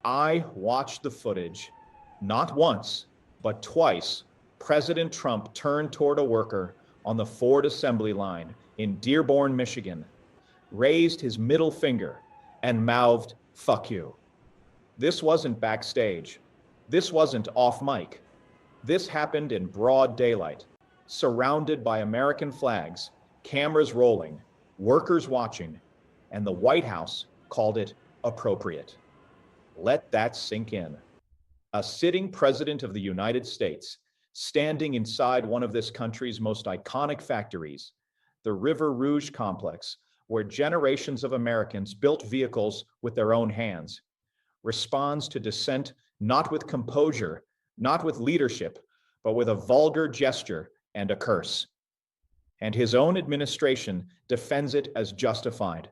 I watched the footage. Not once, but twice, President Trump turned toward a worker on the Ford assembly line in Dearborn, Michigan, raised his middle finger, and mouthed, "Fuck you." This wasn't backstage. This wasn't off mic. This happened in broad daylight, surrounded by American flags, cameras rolling, workers watching, and the White House called it appropriate. Let that sink in. A sitting president of the United States, standing inside one of this country's most iconic factories, the River Rouge complex, where generations of Americans built vehicles with their own hands, responds to dissent not with composure, not with leadership, but with a vulgar gesture and a curse. And his own administration defends it as justified.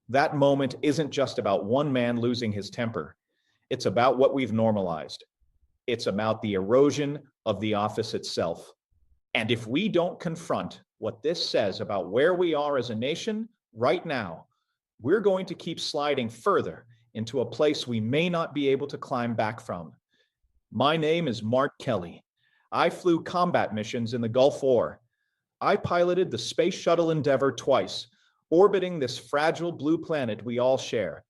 That moment isn't just about one man losing his temper. It's about what we've normalized. It's about the erosion of the office itself. And if we don't confront what this says about where we are as a nation right now, we're going to keep sliding further into a place we may not be able to climb back from. My name is Mark Kelly. I flew combat missions in the Gulf War. I piloted the Space Shuttle Endeavour twice, orbiting this fragile blue planet we all share.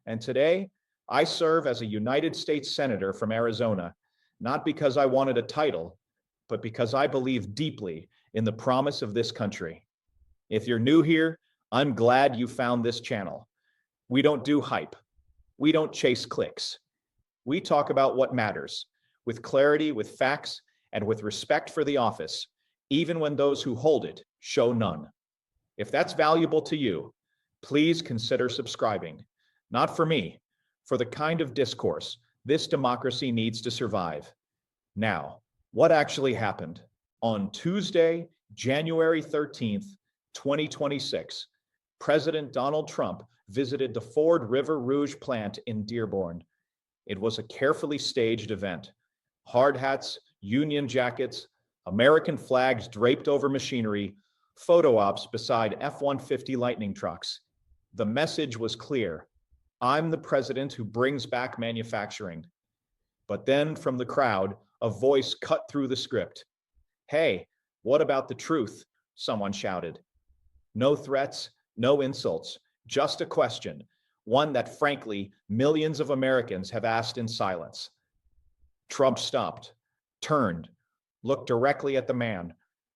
And today, I serve as a United States Senator from Arizona, not because I wanted a title, but because I believe deeply in the promise of this country. If you're new here, I'm glad you found this channel. We don't do hype. We don't chase clicks. We talk about what matters, with clarity, with facts, and with respect for the office, even when those who hold it show none. If that's valuable to you, please consider subscribing. Not for me, for the kind of discourse this democracy needs to survive. Now, what actually happened? On Tuesday, January 13th, 2026, President Donald Trump visited the Ford River Rouge plant in Dearborn. It was a carefully staged event. Hard hats, Union jackets, American flags draped over machinery, photo ops beside F-150 Lightning trucks. The message was clear. I'm the president who brings back manufacturing. But then from the crowd, a voice cut through the script. "Hey, what about the truth?" someone shouted. No threats, no insults, just a question, one that frankly millions of Americans have asked in silence. Trump stopped, turned, looked directly at the man,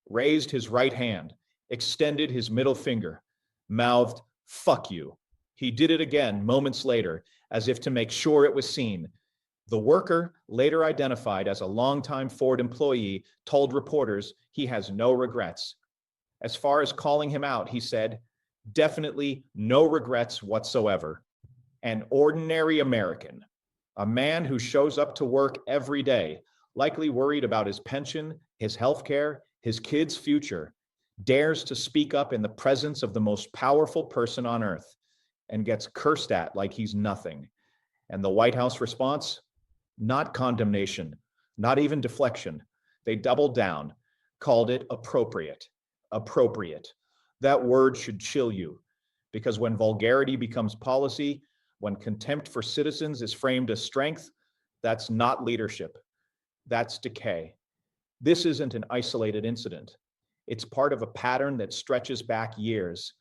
raised his right hand, extended his middle finger, mouthed, "Fuck you." He did it again moments later, as if to make sure it was seen. The worker, later identified as a longtime Ford employee, told reporters he has no regrets. As far as calling him out, he said, "Definitely no regrets whatsoever." An ordinary American, a man who shows up to work every day, likely worried about his pension, his health care, his kids' future, dares to speak up in the presence of the most powerful person on earth and gets cursed at like he's nothing. And the White House response? Not condemnation, not even deflection. They doubled down, called it appropriate. Appropriate. That word should chill you, because when vulgarity becomes policy, when contempt for citizens is framed as strength, that's not leadership. That's decay. This isn't an isolated incident. It's part of a pattern that stretches back years.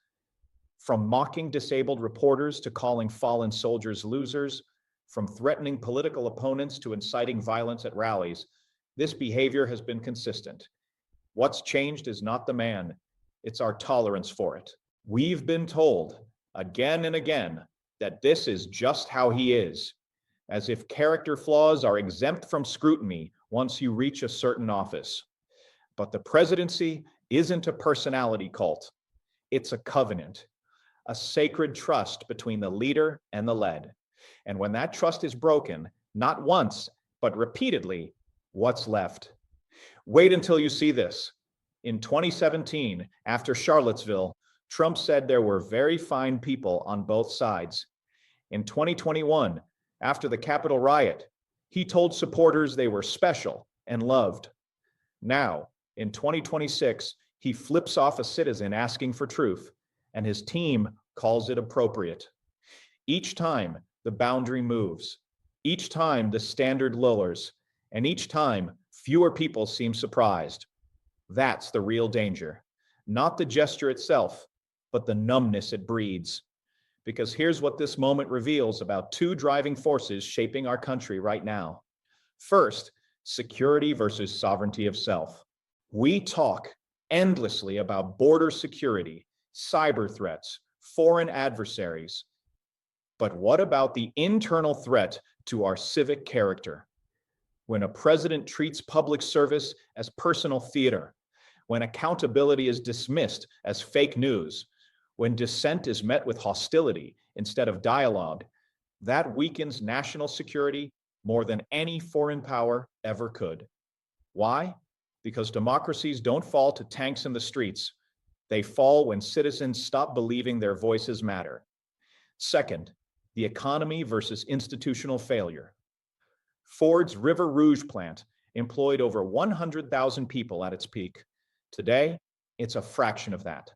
From mocking disabled reporters to calling fallen soldiers losers, from threatening political opponents to inciting violence at rallies, this behavior has been consistent. What's changed is not the man, it's our tolerance for it. We've been told again and again that this is just how he is, as if character flaws are exempt from scrutiny once you reach a certain office. But the presidency isn't a personality cult. It's a covenant, a sacred trust between the leader and the led. And when that trust is broken, not once, but repeatedly, what's left? Wait until you see this. In 2017, after Charlottesville, Trump said there were very fine people on both sides. In 2021, after the Capitol riot, he told supporters they were special and loved. Now, in 2026, he flips off a citizen asking for truth, and his team calls it appropriate. Each time, the boundary moves. Each time the standard lowers, and each time fewer people seem surprised. That's the real danger. Not the gesture itself, but the numbness it breeds. Because here's what this moment reveals about two driving forces shaping our country right now. First, security versus sovereignty of self. We talk endlessly about border security, cyber threats, foreign adversaries. But what about the internal threat to our civic character? When a president treats public service as personal theater, when accountability is dismissed as fake news, when dissent is met with hostility instead of dialogue, that weakens national security more than any foreign power ever could. Why? Because democracies don't fall to tanks in the streets. They fall when citizens stop believing their voices matter. Second, the economy versus institutional failure. Ford's River Rouge plant employed over 100,000 people at its peak. Today, it's a fraction of that.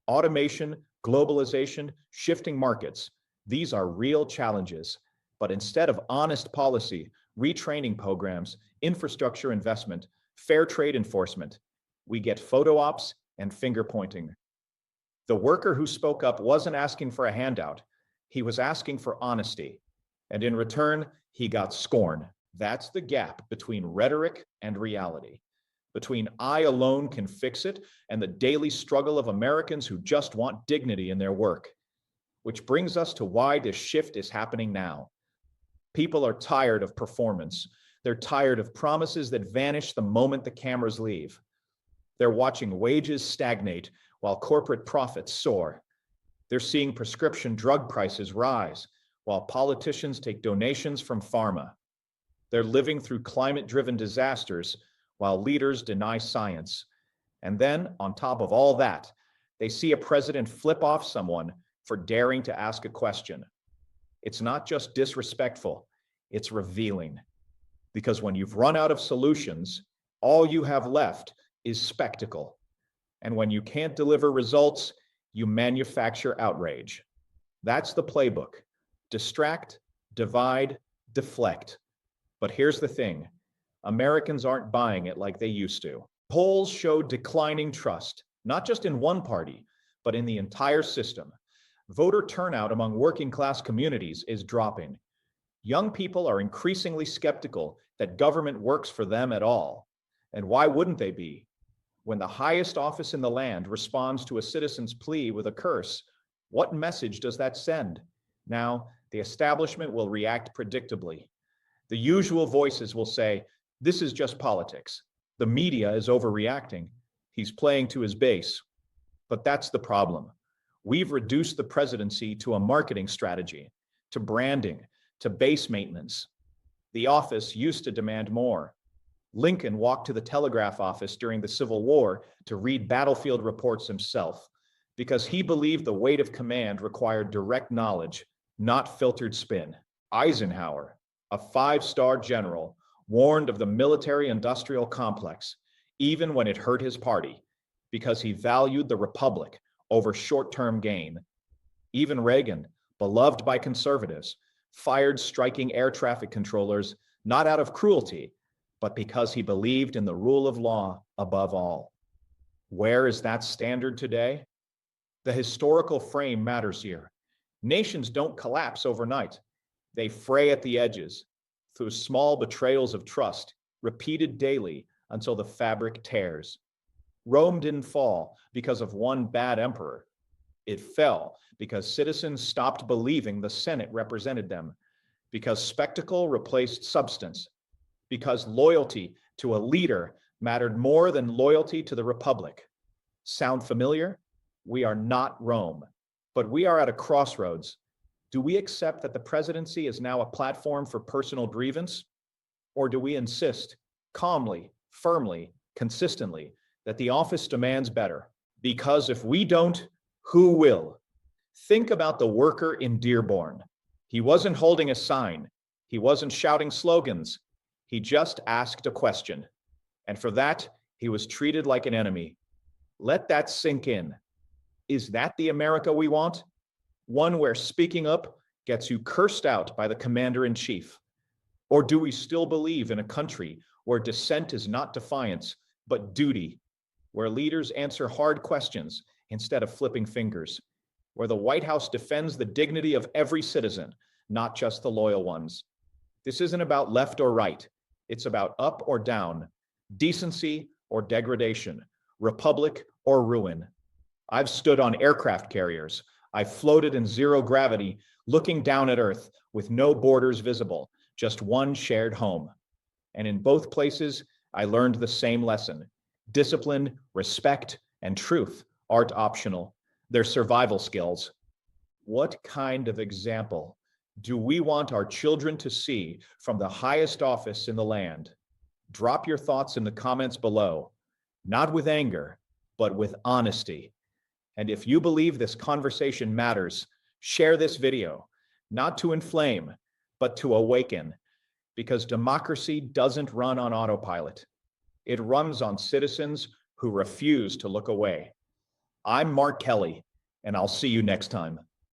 Automation, globalization, shifting markets, these are real challenges. But instead of honest policy, retraining programs, infrastructure investment, fair trade enforcement, we get photo ops and finger pointing. The worker who spoke up wasn't asking for a handout. He was asking for honesty. And in return, he got scorn. That's the gap between rhetoric and reality, between I alone can fix it and the daily struggle of Americans who just want dignity in their work. Which brings us to why this shift is happening now. People are tired of performance. They're tired of promises that vanish the moment the cameras leave. They're watching wages stagnate while corporate profits soar. They're seeing prescription drug prices rise while politicians take donations from pharma. They're living through climate-driven disasters while leaders deny science. And then, on top of all that, they see a president flip off someone for daring to ask a question. It's not just disrespectful, it's revealing. Because when you've run out of solutions, all you have left is spectacle. And when you can't deliver results, you manufacture outrage. That's the playbook. Distract, divide, deflect. But here's the thing. Americans aren't buying it like they used to. Polls show declining trust, not just in one party, but in the entire system. Voter turnout among working class communities is dropping. Young people are increasingly skeptical that government works for them at all. And why wouldn't they be? When the highest office in the land responds to a citizen's plea with a curse, what message does that send? Now, the establishment will react predictably. The usual voices will say, this is just politics. The media is overreacting. He's playing to his base. But that's the problem. We've reduced the presidency to a marketing strategy, to branding, to base maintenance. The office used to demand more. Lincoln walked to the telegraph office during the Civil War to read battlefield reports himself, because he believed the weight of command required direct knowledge, not filtered spin. Eisenhower, a five-star general, warned of the military-industrial complex, even when it hurt his party, because he valued the republic over short-term gain. Even Reagan, beloved by conservatives, fired striking air traffic controllers not out of cruelty, but because he believed in the rule of law above all. Where is that standard today? The historical frame matters here. Nations don't collapse overnight. They fray at the edges through small betrayals of trust, repeated daily until the fabric tears. Rome didn't fall because of one bad emperor. It fell because citizens stopped believing the Senate represented them, because spectacle replaced substance, because loyalty to a leader mattered more than loyalty to the republic. Sound familiar? We are not Rome, but we are at a crossroads. Do we accept that the presidency is now a platform for personal grievance? Or do we insist, calmly, firmly, consistently, that the office demands better? Because if we don't, who will? Think about the worker in Dearborn. He wasn't holding a sign. He wasn't shouting slogans. He just asked a question. And for that, he was treated like an enemy. Let that sink in. Is that the America we want? One where speaking up gets you cursed out by the commander-in-chief. Or do we still believe in a country where dissent is not defiance, but duty, where leaders answer hard questions instead of flipping fingers, where the White House defends the dignity of every citizen, not just the loyal ones? This isn't about left or right. It's about up or down, decency or degradation, republic or ruin. I've stood on aircraft carriers. I've floated in zero gravity, looking down at Earth with no borders visible, just one shared home. And in both places, I learned the same lesson. Discipline, respect, and truth aren't optional. They're survival skills. What kind of example do we want our children to see from the highest office in the land? Drop your thoughts in the comments below, not with anger, but with honesty. And if you believe this conversation matters, share this video, not to inflame, but to awaken, because democracy doesn't run on autopilot. It runs on citizens who refuse to look away. I'm Mark Kelly, and I'll see you next time.